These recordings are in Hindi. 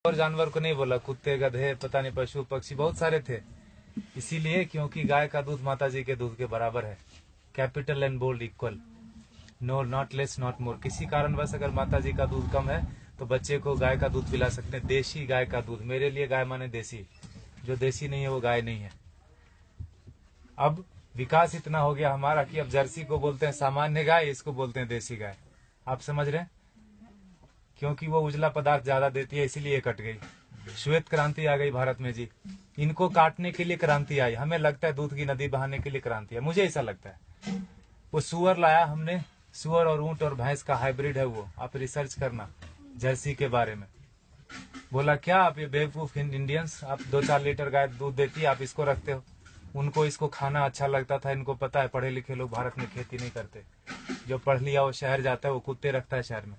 और जानवर को नहीं बोला, कुत्ते गधे पता नहीं पशु पक्षी बहुत सारे थे। इसीलिए क्योंकि गाय का दूध माता जी के दूध के बराबर है, capital and bold equal, no not less not more. किसी कारणवश अगर माता जी का दूध कम है तो बच्चे को गाय का दूध पिला सकते हैं, देशी गाय का दूध। मेरे लिए गाय माने देसी, जो देसी नहीं है वो गाय नहीं है। अब विकास इतना हो गया हमारा कि अब जर्सी को बोलते हैं सामान्य गाय, इसको बोलते हैं देसी गाय। आप समझ रहे हैं? क्योंकि वो उजला पदार्थ ज्यादा देती है इसीलिए कट गई। श्वेत क्रांति आ गई भारत में जी, इनको काटने के लिए क्रांति आई। हमें लगता है दूध की नदी बहाने के लिए क्रांति है, मुझे ऐसा लगता है। वो सुअर लाया हमने, सुअर और ऊंट और भैंस का हाइब्रिड है वो, आप रिसर्च करना जर्सी के बारे में। बोला क्या आप ये बेवकूफ इंडियंस, आप 2-4 लीटर गाय दूध देती है, आप इसको रखते हो। उनको इसको खाना अच्छा लगता था। इनको पता है पढ़े लिखे लोग भारत में खेती नहीं करते, जो पढ़ लिया वो शहर जाता है, वो कुत्ते रखता है शहर में।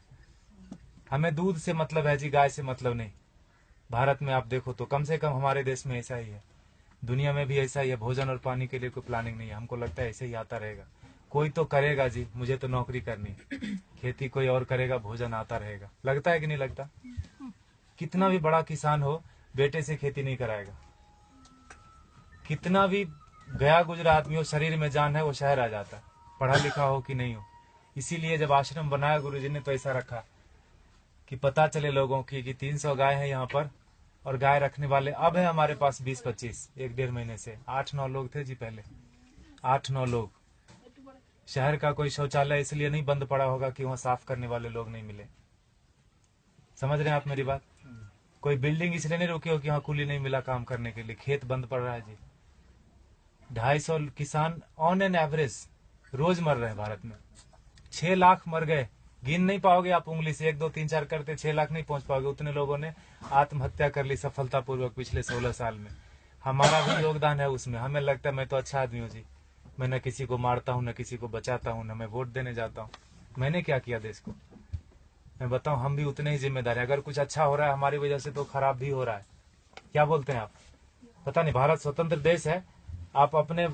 हमें दूध से मतलब है जी, गाय से मतलब नहीं। भारत में आप देखो तो कम से कम हमारे देश में ऐसा ही है, दुनिया में भी ऐसा ही है। भोजन और पानी के लिए कोई प्लानिंग नहीं है। हमको लगता है ऐसे ही आता रहेगा, कोई तो करेगा जी। मुझे तो नौकरी करनी है, खेती कोई और करेगा, भोजन आता रहेगा। लगता है कि नहीं लगता? कितना भी बड़ा किसान हो, बेटे से खेती नहीं कराएगा। कितना भी गया गुजरा आदमी हो, शरीर में जान है, वो शहर आ जाता है, पढ़ा लिखा हो कि नहीं हो। इसीलिए जब आश्रम बनाया गुरुजी ने तो ऐसा रखा कि पता चले लोगों की कि 300 गाय है यहाँ पर, और गाय रखने वाले अब है हमारे पास 20-25, 1-1.5 महीने से 8-9 लोग थे जी पहले, 8-9 लोग। शहर का कोई शौचालय इसलिए नहीं बंद पड़ा होगा कि वहाँ साफ करने वाले लोग नहीं मिले। समझ रहे हैं आप मेरी बात? कोई बिल्डिंग इसलिए नहीं रुकी हो कि वहाँ कूली नहीं मिला काम करने के लिए, खेत बंद पड़ रहा है जी। 250 किसान ऑन एन एवरेज रोज मर रहे हैं भारत में। 6 लाख मर गए, गिन नहीं पाओगे आप उंगली से, 1 2 3 4 करते 6 लाख नहीं पहुंच पाओगे। उतने लोगों ने आत्महत्या कर ली सफलतापूर्वक पिछले 16 साल में। हमारा भी योगदान है उसमें। हमें लगता है मैं तो अच्छा आदमी हूँ जी, मैं न किसी को मारता हूँ, न किसी को बचाता हूँ, न मैं वोट देने जाता हूँ। मैंने क्या किया देश को? मैं बताऊं, हम भी उतने ही जिम्मेदार हैं। अगर कुछ अच्छा हो रहा है हमारी वजह से तो खराब भी हो रहा है। क्या बोलते हैं आप? पता नहीं, भारत स्वतंत्र देश है। आप अपने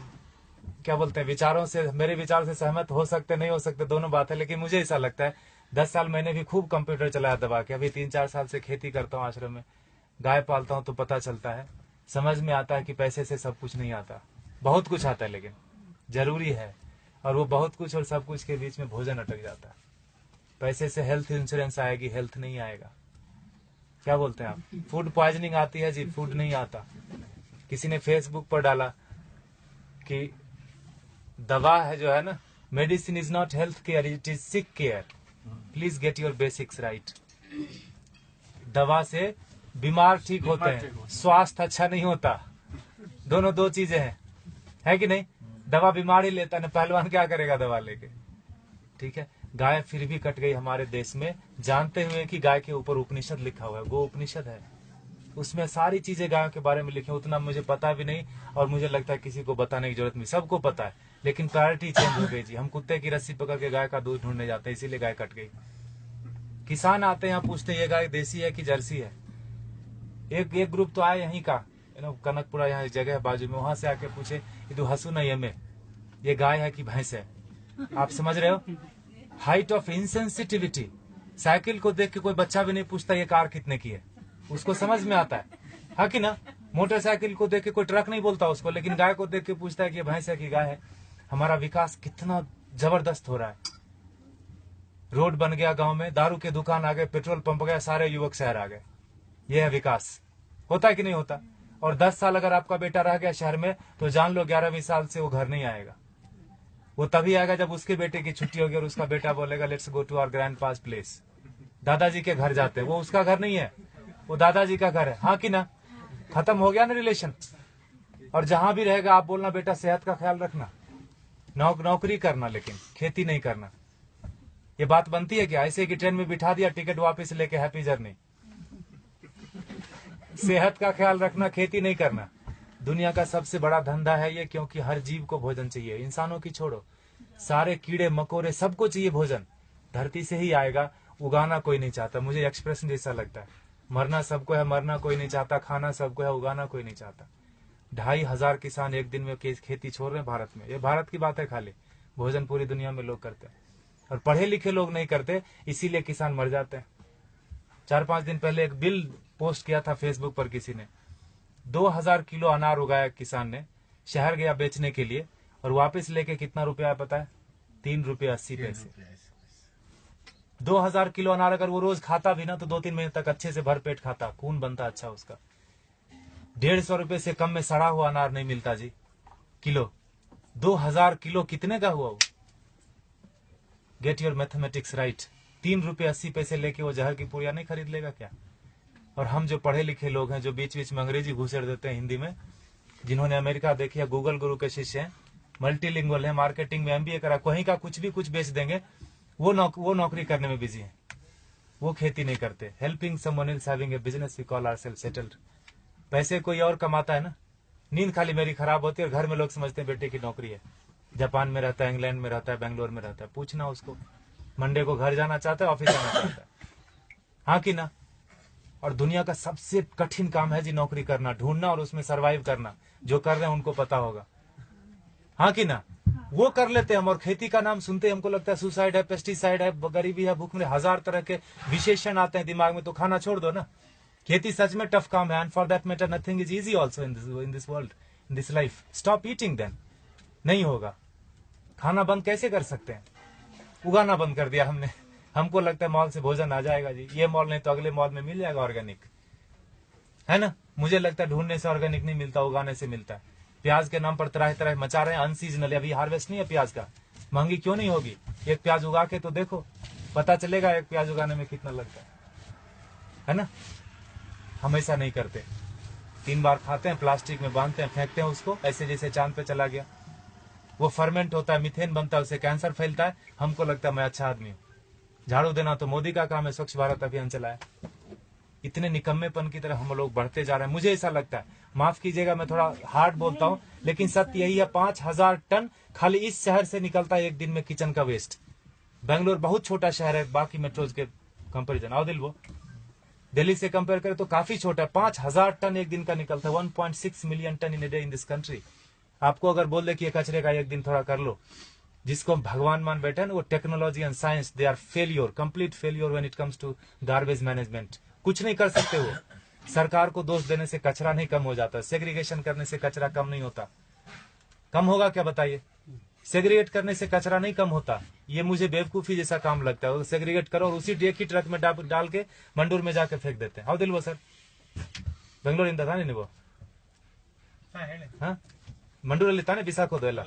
क्या बोलते हैं विचारों से, मेरे विचार से सहमत हो सकते नहीं हो सकते, दोनों बात है। लेकिन मुझे ऐसा लगता है 10 साल मैंने भी खूब कंप्यूटर चलाया दबा के। अभी 3-4 साल से खेती करता हूँ आश्रम में, गाय पालता हूँ, तो पता चलता है, समझ में आता है कि पैसे से सब कुछ नहीं आता। बहुत कुछ आता है लेकिन जरूरी है, और वो बहुत कुछ और सब कुछ के बीच में भोजन अटक जाता है। पैसे से हेल्थ इंश्योरेंस आएगी, हेल्थ नहीं आएगा। क्या बोलते हैं आप? फूड पॉइजनिंग आती है जी, फूड नहीं आता। किसी ने फेसबुक पर डाला कि दवा है जो है ना, medicine is not health care, it is sick care, please get your basics right. दवा से बीमार ठीक होते हैं, स्वास्थ्य अच्छा नहीं होता। दोनों दो चीजें हैं, है कि नहीं? दवा बीमार ही लेता है ना, पहलवान क्या करेगा दवा लेके? ठीक है, गाय फिर भी कट गई हमारे देश में, जानते हुए कि गाय के ऊपर उपनिषद लिखा हुआ है, गो उपनिषद है, उसमें सारी चीजें गायों के बारे में लिखी। उतना मुझे पता भी नहीं, और मुझे लगता है किसी को बताने की जरूरत नहीं, सबको पता है। लेकिन प्रायोरिटी चेंज हो गई जी। हम कुत्ते की रस्सी पकड़ के गाय का दूध ढूंढने जाते हैं, इसीलिए गाय कट गई। किसान आते हैं यहाँ, पूछते ये गाय देसी है कि जर्सी है। एक ग्रुप तो आया यहीं का, कनकपुरा, यहाँ जगह है बाजू में, वहां से आके पूछे ये तो हसू नहीं है, ये गाय है कि भैंस है? आप समझ रहे हो? Height of insensitivity. साइकिल को देख के कोई बच्चा भी नहीं पूछता ये कार कितने की है, उसको समझ में आता है कि ना? मोटरसाइकिल को देख के कोई ट्रक नहीं बोलता उसको, लेकिन गाय को देख के पूछता है कि भैंस है कि गाय है। हमारा विकास कितना जबरदस्त हो रहा है। रोड बन गया गांव में, दारू के दुकान आ गए, पेट्रोल पंप गया, सारे युवक शहर आ गए। यह है विकास। होता है कि नहीं होता? और 10 साल अगर आपका बेटा रह गया शहर में तो जान लो 11वीं साल से वो घर नहीं आएगा। वो तभी आएगा जब उसके बेटे की छुट्टी होगी और उसका बेटा बोलेगा let's go to our grandpa's place. दादाजी के घर जाते हैं, वो उसका घर नहीं है, वो दादाजी का घर है। हाँ कि ना? खत्म हो गया ना रिलेशन। और जहां भी रहेगा आप बोलना बेटा सेहत का ख्याल रखना, नौकरी करना, लेकिन खेती नहीं करना। ये बात बनती है क्या? ऐसे कि ट्रेन में बिठा दिया, टिकट वापस लेके हैप्पी जर्नी। सेहत का ख्याल रखना, खेती नहीं करना। दुनिया का सबसे बड़ा धंधा है ये, क्योंकि हर जीव को भोजन चाहिए। इंसानों की छोड़ो, सारे कीड़े मकोड़े सबको चाहिए भोजन। धरती से ही आएगा, उगाना कोई नहीं चाहता। मुझे एक्सप्रेशन जैसा लगता है, मरना सबको है, मरना कोई नहीं चाहता, खाना सबको है, उगाना कोई नहीं चाहता। 2,500 किसान एक दिन में खेती छोड़ रहे हैं भारत में। ये भारत की बात है खाली, भोजन पूरी दुनिया में लोग करते हैं, और पढ़े लिखे लोग नहीं करते, इसीलिए किसान मर जाते हैं। 4-5 दिन पहले एक बिल पोस्ट किया था फेसबुक पर किसी ने, 2000 किलो अनार उगाया किसान ने, शहर गया बेचने के लिए और वापस लेके कितना रुपया पता है? 3 रुपये 80 पैसे। 2000 किलो अनार अगर वो रोज खाता भी ना तो 2-3 महीने तक अच्छे से भरपेट खाता, खून बनता अच्छा उसका। 150 रुपए से कम में सड़ा हुआ अनार नहीं मिलता जी किलो। 2000 किलो कितने का हुआ वो? Get your mathematics right. 3 रुपये 80 पैसे लेके वो जहर की पुड़िया नहीं खरीद लेगा क्या? और हम जो पढ़े लिखे लोग हैं, जो बीच बीच में अंग्रेजी घुसेड़ देते हैं हिंदी में, जिन्होंने अमेरिका देखी है, गूगल गुरु के शिष्य हैं, मल्टीलिंगुअल है, मार्केटिंग में MBA करा, कहीं का कुछ भी कुछ बेच देंगे, वो नौकरी करने में बिजी है, वो खेती नहीं करते। Helping someone else having a business we call ourselves settled. पैसे कोई और कमाता है ना, नींद खाली मेरी खराब होती है और घर में लोग समझते हैं बेटे की नौकरी है, जापान में रहता है, इंग्लैंड में रहता है, बेंगलोर में रहता है। पूछना उसको, मंडे को घर जाना चाहता है, ऑफिस जाना चाहता है, हाँ कि ना? और दुनिया का सबसे कठिन काम है जी नौकरी करना, ढूंढना और उसमें सरवाइव करना। जो कर रहे हैं उनको पता होगा, हाँ कि ना? वो कर लेते हैं हम। और खेती का नाम सुनते हमको लगता है सुसाइड है, पेस्टिसाइड है, गरीबी है, भूख में, 1000 तरह के विशेषण आते हैं दिमाग में, तो खाना छोड़ दो ना। खेती सच में टफ काम है, and for that matter nothing is easy also in this world, in this life. Stop eating then, नहीं होगा। खाना बंद कैसे कर सकते हैं? उगाना बंद कर दिया हमने। हमको लगता है मॉल से भोजन आ जाएगा जी, ये मॉल नहीं तो अगले मॉल में मिल जाएगा ऑर्गेनिक, है ना? मुझे लगता है ढूंढने से ऑर्गेनिक नहीं मिलता, उगाने से मिलता है। प्याज के नाम पर तरह तरह मचा रहे हैं, अनसीजनल, अभी हार्वेस्ट नहीं है प्याज का, महंगी क्यों नहीं होगी? एक प्याज उगा के तो देखो, पता चलेगा एक प्याज उगाने में कितना लगता है ना? हम ऐसा नहीं करते, 3 बार खाते हैं, प्लास्टिक में बांधते हैं, फेंकते हैं उसको, ऐसे जैसे चांद पे चला गया। वो फर्मेंट होता है, मिथेन बनता है, उससे कैंसर फैलता है। हमको लगता है मैं अच्छा आदमी हूँ। झाड़ू देना तो मोदी का काम है, स्वच्छ भारत अभियान चलाया। इतने निकम्मेपन की तरह हम लोग बढ़ते जा रहे हैं। मुझे ऐसा लगता है, माफ कीजिएगा मैं थोड़ा हार्ड बोलता हूँ, लेकिन सत्य यही है, 5000 टन खाली इस शहर से निकलता है एक दिन में किचन का वेस्ट। बेंगलोर बहुत छोटा शहर है बाकी मेट्रोज के कंपेरिजन, आओ दिल वो दिल्ली से कंपेयर करें तो काफी छोटा है। 5000 टन एक दिन का निकलता है, 1.6 million ton in a day in this country. आपको अगर बोल दे कि ये कचरे का एक दिन थोड़ा कर लो, जिसको भगवान मान बैठे ना, वो technology and science, they are failure, complete failure when it comes to garbage management. कुछ नहीं कर सकते वो। सरकार को दोष देने से कचरा नहीं कम हो जाता, सेग्रीगेशन करने से कचरा कम नहीं होता। कम होगा क्या बताइए? सेग्रीगेट करने से कचरा नहीं कम होता। ये मुझे बेवकूफी जैसा काम लगता है। सेग्रीगेट करो और उसी डे की ट्रक में डाल के मंडूर में जाके फेंक देते हैं। हाउ दिल वो सर ಬೆಂಗಳೂರು ಇಂದ ತಾನೇ ನೀವು? हाँ, मंडूर लेता है बिसाको दोला।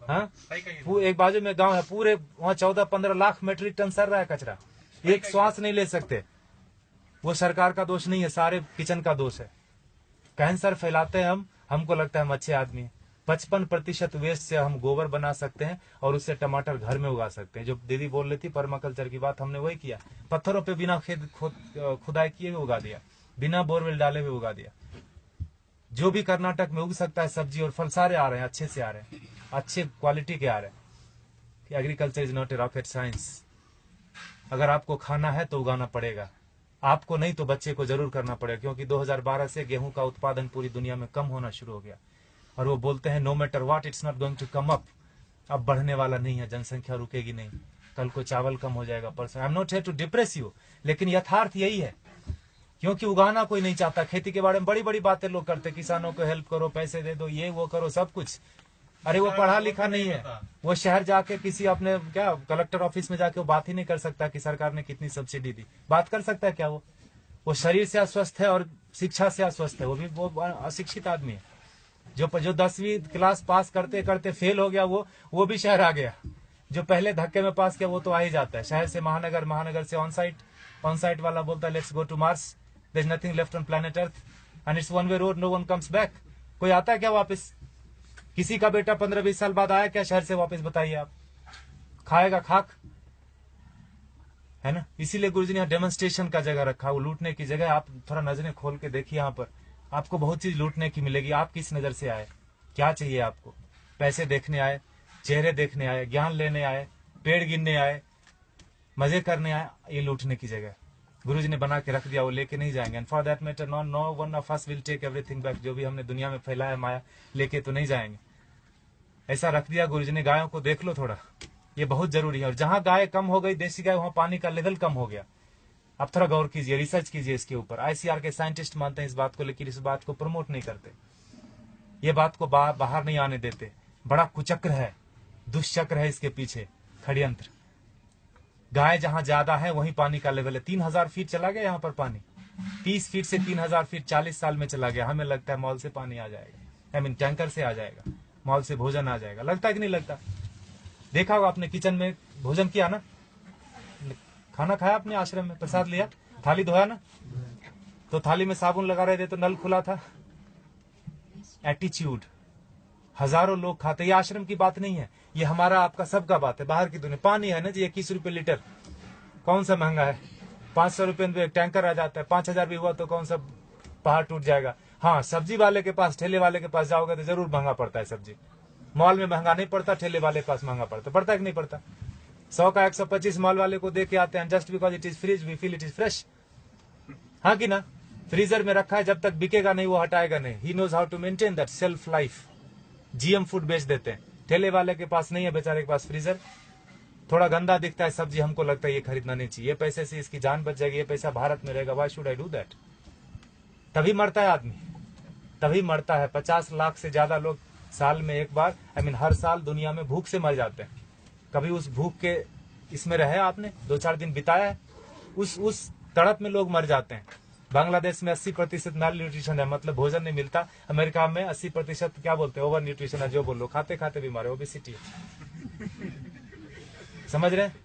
हाँ, एक बाजू में गांव है, पूरे वहाँ 14-15 लाख मेट्रिक टन सर रहा है कचरा, एक श्वास नहीं ले सकते। वो सरकार का दोष नहीं है, सारे किचन का दोष है। कैंसर फैलाते हैं हम, हमको लगता है हम अच्छे आदमी हैं। 55% वेस्ट से हम गोबर बना सकते हैं और उससे टमाटर घर में उगा सकते हैं। जो दीदी बोल रही थी पर्माकल्चर की बात, हमने वही किया। पत्थरों पे बिना खुदाई किए हुए उगा दिया, बिना बोरवेल डाले हुए उगा दिया। जो भी कर्नाटक में उग सकता है सब्जी और फल सारे आ रहे हैं, अच्छे से आ रहे हैं, अच्छे क्वालिटी के आ रहे हैं। Agriculture is not a rocket science. अगर आपको खाना है तो उगाना पड़ेगा, आपको नहीं तो बच्चे को जरूर करना पड़ेगा। क्योंकि 2012 से गेहूं का उत्पादन पूरी दुनिया में कम होना शुरू हो गया। और वो बोलते हैं no matter what it's not going to come up. अब बढ़ने वाला नहीं है, जनसंख्या रुकेगी नहीं। कल को चावल कम हो जाएगा, परसों। I am not here to depress you, लेकिन यथार्थ यही है। क्योंकि उगाना कोई नहीं चाहता। खेती के बारे में बड़ी बड़ी बातें लोग करते, किसानों को हेल्प करो, पैसे दे दो, ये वो करो, सब कुछ। अरे वो पढ़ा लिखा नहीं है, वो शहर जाके किसी अपने क्या कलेक्टर ऑफिस में जाके वो बात ही नहीं कर सकता कि सरकार ने कितनी सब्सिडी दी। बात कर सकता है क्या? वो शरीर से अस्वस्थ है और शिक्षा से अस्वस्थ है। वो अशिक्षित आदमी है। जो 10वीं क्लास पास करते करते फेल हो गया, वो भी शहर आ गया। जो पहले धक्के में पास किया वो तो आ ही जाता है। शहर से महानगर, महानगर से ऑन साइट वाला बोलता है let's go to Mars, there is nothing left on planet earth and it's one way road, no one comes back. कोई आता है क्या वापस? किसी का बेटा 15-20 साल बाद आया क्या शहर से वापस? बताइए आप। खाएगा खाक, है ना? इसीलिए गुरुजी ने डेमोन्स्ट्रेशन का जगह रखा, वो लूटने की जगह। आप थोड़ा नजरें खोल के देखिए, यहाँ पर आपको बहुत चीज लूटने की मिलेगी। आप किस नजर से आए, क्या चाहिए आपको? पैसे देखने आए, चेहरे देखने आए, ज्ञान लेने आए, पेड़ गिनने आए, मजे करने आए? ये लूटने की जगह गुरुजी ने बना के रख दिया, वो लेके नहीं जाएंगे। And for that matter no one of us will take everything back. जो भी हमने दुनिया में फैलाया माया, लेके तो नहीं जाएंगे। ऐसा रख दिया गुरुजी ने। गायों को देख लो थोड़ा, ये बहुत जरूरी है। और जहां गाय कम हो गई, देसी गाय, वहां पानी का लेवल कम हो गया। आप थोड़ा गौर कीजिए, रिसर्च कीजिए इसके ऊपर। आईसीआर के साइंटिस्ट मानते हैं इस बात को, लेकिन इस बात को प्रमोट नहीं करते, ये बात को बाहर नहीं आने देते। बड़ा कुचक्र है, दुष्चक्र है इसके पीछे, षड्यंत्र। गाय जहां ज्यादा है वहीं पानी का लेवल है। 3000 फीट चला गया यहाँ पर पानी, 30 फीट से 3000 फीट 40 साल में चला गया। हमें लगता है मॉल से पानी आ जाएगा, आई मीन टैंकर से आ जाएगा, मॉल से भोजन आ जाएगा। लगता है कि नहीं लगता? देखा होगा आपने, किचन में भोजन किया ना, खाना खाया आपने, आश्रम में प्रसाद लिया, थाली धोया ना, तो थाली में साबुन लगा रहे थे तो नल खुला था। एटीट्यूड, हजारों लोग खाते। ये आश्रम की बात नहीं है, ये हमारा आपका सबका बात है। बाहर की दुनिया पानी है ना जी, 21 रुपए लीटर, कौन सा महंगा है? 500 रुपए में एक टैंकर आ जाता है, 5000 भी हुआ तो कौन सा पहाड़ टूट जाएगा। हाँ, सब्जी वाले के पास, ठेले वाले के पास जाओगे तो जरूर महंगा पड़ता है सब्जी। मॉल में महंगा नहीं पड़ता, ठेले वाले के पास महंगा पड़ता है कि नहीं पड़ता? 100 का 125 मॉल वाले को दे के आते हैं, just because it is fridge we feel it is fresh. हाँ कि ना? फ्रीजर में रखा है, जब तक बिकेगा नहीं वो हटाएगा नहीं। He knows how to maintain that self life. GM food बेच देते हैं, ठेले वाले के पास नहीं है बेचारे के पास फ्रीजर। थोड़ा गंदा दिखता है सब्जी, हमको लगता है ये खरीदना नहीं चाहिए, ये पैसे से इसकी जान बच जाएगी, ये पैसा भारत में रहेगा, why should I do that? तभी मरता है आदमी, तभी मरता है। 50 लाख से ज्यादा लोग साल में एक बार, आई मीन हर साल दुनिया में भूख से मर जाते हैं। कभी उस भूख के इसमें रहे आपने, 2-4 दिन बिताया है, उस तड़प में लोग मर जाते हैं। बांग्लादेश में 80% माल न्यूट्रिशन है, मतलब भोजन नहीं मिलता। अमेरिका में 80% क्या बोलते हैं, ओवर न्यूट्रिशन है, जो बोलो, खाते खाते बीमार है, ओबेसिटी। समझ रहे हैं?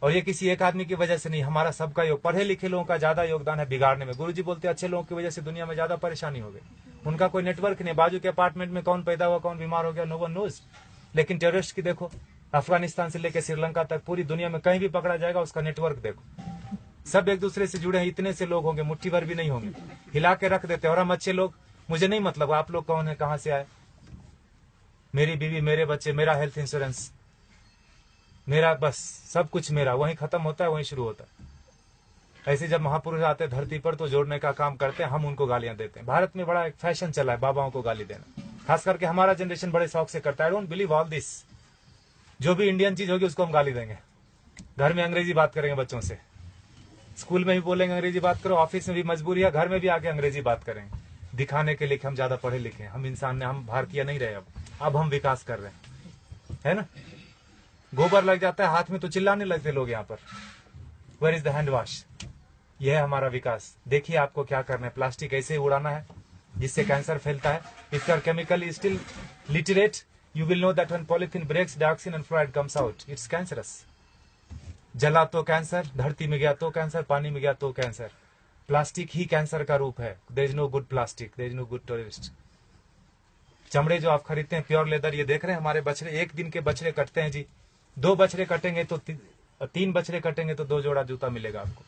और ये किसी एक आदमी की वजह से नहीं, हमारा सबका योग। पढ़े लिखे लोगों का ज्यादा योगदान है बिगाड़ने में। गुरुजी बोलते हैं अच्छे लोगों की वजह से दुनिया में ज्यादा परेशानी हो गई। उनका कोई नेटवर्क नहीं, बाजू के अपार्टमेंट में कौन पैदा हुआ, कौन बीमार हो गया, नो वन नोज। लेकिन टेररिस्ट की देखो, अफगानिस्तान से लेकर श्रीलंका तक पूरी दुनिया में कहीं भी पकड़ा जाएगा, उसका नेटवर्क देखो, सब एक दूसरे से जुड़े हैं। इतने से लोग होंगे, मुट्ठी भर भी नहीं होंगे, हिला के रख देते हैं। और हम अच्छे लोग, मुझे नहीं मतलब आप लोग कौन है, कहां से आए, मेरी बीवी, मेरे बच्चे, मेरा हेल्थ इंश्योरेंस, मेरा बस सब कुछ मेरा, वहीं खत्म होता है, वहीं शुरू होता है। ऐसे जब महापुरुष आते हैं धरती पर तो जोड़ने का काम करते हैं, हम उनको गालियां देते हैं। भारत में बड़ा एक फैशन चला है बाबाओं को गाली देना, खास करके हमारा जनरेशन बड़े शौक से करता है। I don't believe all this. जो भी इंडियन चीज होगी उसको हम गाली देंगे। घर में अंग्रेजी बात करेंगे बच्चों से, स्कूल में भी बोलेंगे अंग्रेजी बात करो, ऑफिस में भी मजबूरी है, घर में भी आके अंग्रेजी बात करेंगे, दिखाने के लिए हम ज्यादा पढ़े लिखे हैं, हम इंसान ने, हम भारतीय नहीं रहे। अब हम विकास कर रहे हैं, है ना? गोबर लग जाता है हाथ में तो चिल्लाने लगते लोग यहाँ पर, where is the hand wash? यह है हमारा विकास। देखिए आपको क्या करना है, प्लास्टिक ऐसे ही उड़ाना है जिससे कैंसर फैलता है। If you are chemically still literate, you will know that when polythene breaks, dioxin and fluoride comes out. It's cancerous. जला तो कैंसर, धरती में गया तो कैंसर, पानी में गया तो कैंसर। प्लास्टिक ही कैंसर का रूप है। There is no good plastic, there is no good terrorist. चमड़े जो आप खरीदते हैं प्योर लेदर, ये देख रहे हैं हमारे बछड़े, एक दिन के बछड़े कटते हैं जी। 2 बछड़े कटेंगे तो 3 बछड़े कटेंगे तो 2 जोड़ा जूता मिलेगा आपको।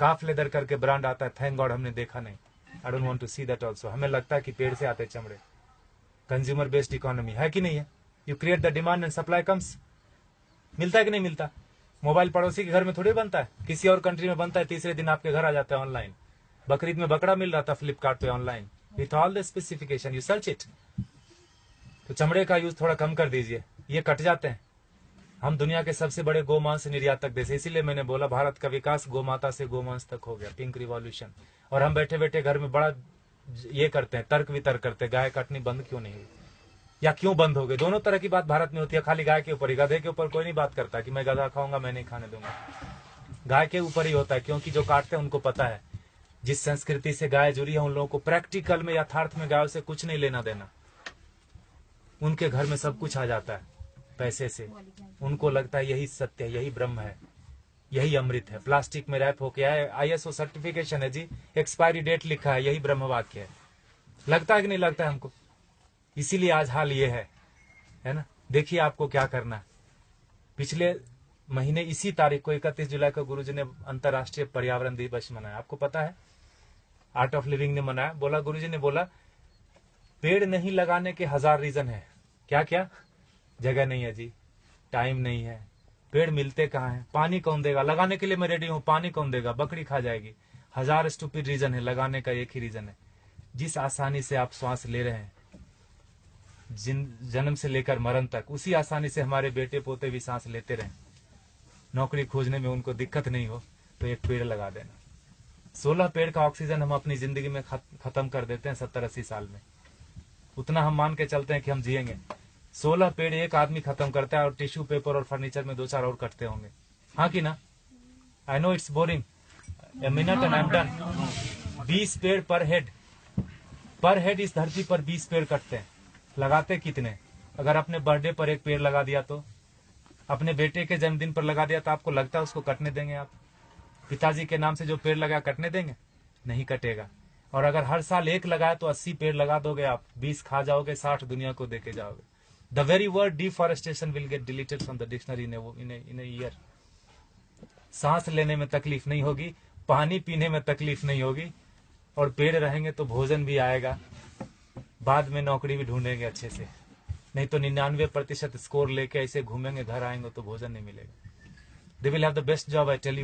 काफ लेदर करके ब्रांड आता है, थैंक गॉड हमने देखा नहीं। I don't want to see that also. हमें लगता है कि पेड़ से आते चमड़े। कंज्यूमर बेस्ड इकोनॉमी है कि नहीं है? You create the demand and supply comes. मिलता है कि नहीं मिलता? मोबाइल पड़ोसी के घर में थोड़ी बनता है, किसी और कंट्री में बनता है, तीसरे दिन आपके घर आ जाता है ऑनलाइन। बकरीद में बकरा मिल रहा था फ्लिपकार्ट पे online, with all the specification, you search it. तो चमड़े का यूज थोड़ा कम कर दीजिए, ये कट जाते हैं। हम दुनिया के सबसे बड़े गोमांस निर्यातक देश, इसीलिए मैंने बोला भारत का विकास गोमाता से गोमांस तक हो गया, पिंक रिवॉल्यूशन। और हम बैठे बैठे घर में बड़ा ये करते हैं, तर्क वितर्क करते हैं, गाय काटनी बंद क्यों नहीं हुई या क्यों बंद हो गई। दोनों तरह की बात भारत में होती है, खाली गाय के ऊपर ही। गधे के ऊपर कोई नहीं बात करता कि मैं गधा खाऊंगा, मैं नहीं खाने दूंगा। गाय के ऊपर ही होता है, क्योंकि जो काटते हैं उनको पता है जिस संस्कृति से गाय जुड़ी है, उन लोगों को प्रैक्टिकल में, यथार्थ में गायों से कुछ नहीं लेना देना। उनके घर में सब कुछ आ जाता है पैसे से। उनको लगता है यही सत्य है, यही ब्रह्म है, यही अमृत है। प्लास्टिक में रैप होके आए, ISO सर्टिफिकेशन है जी, एक्सपायरी डेट लिखा है, यही ब्रह्म वाक्य है। लगता है कि नहीं लगता है हमको? इसीलिए आज हाल ये है ना? देखिए आपको क्या करना है। पिछले महीने इसी तारीख को 31 जुलाई को गुरुजी ने अंतर्राष्ट्रीय पर्यावरण दिवस मनाया। आपको पता है, आर्ट ऑफ लिविंग ने मनाया। बोला, गुरुजी ने बोला पेड़ नहीं लगाने के 1000 रीजन है। क्या क्या? जगह नहीं है जी, टाइम नहीं है, पेड़ मिलते कहाँ हैं, पानी कौन देगा, लगाने के लिए मैं रेडी हूं, पानी कौन देगा, बकरी खा जाएगी। 1000 स्टूपिड रीजन है, लगाने का एक ही रीजन है। जिस आसानी से आप श्वास ले रहे हैं जन्म से लेकर मरण तक, उसी आसानी से हमारे बेटे पोते भी सांस लेते रहे, नौकरी खोजने में उनको दिक्कत नहीं हो, तो एक पेड़ लगा देना। 16 पेड़ का ऑक्सीजन हम अपनी जिंदगी में खत्म कर देते हैं 70-80 साल में। उतना हम मान के चलते हैं कि हम जिएंगे। 16 पेड़ एक आदमी खत्म करता है और टिश्यू पेपर और फर्नीचर में 2-4 और कटते होंगे, हाँ कि ना? I know it's boring, a minute and I am done. 20 पेड़ पर हेड इस धरती पर 20 पेड़ कटते हैं। लगाते कितने? अगर अपने बर्थडे पर एक पेड़ लगा दिया, तो अपने बेटे के जन्मदिन पर लगा दिया, तो आपको लगता है उसको कटने देंगे आप? पिताजी के नाम से जो पेड़ लगा कटने देंगे? नहीं कटेगा। और अगर हर साल एक लगाए तो 80 पेड़ लगा दोगे आप, 20 खा जाओगे, 60 दुनिया को देके जाओगे। The very word deforestation will get deleted from the dictionary in a year. सांस लेने में तकलीफ नहीं होगी, पानी पीने में तकलीफ नहीं होगी, और पेड़ रहेंगे तो भोजन भी आएगा। बाद में नौकरी भी ढूंढेंगे अच्छे से, नहीं तो 99% स्कोर लेके ऐसे घूमेंगे, घर आएंगे तो भोजन नहीं मिलेगा। They will have the best job, I tell you.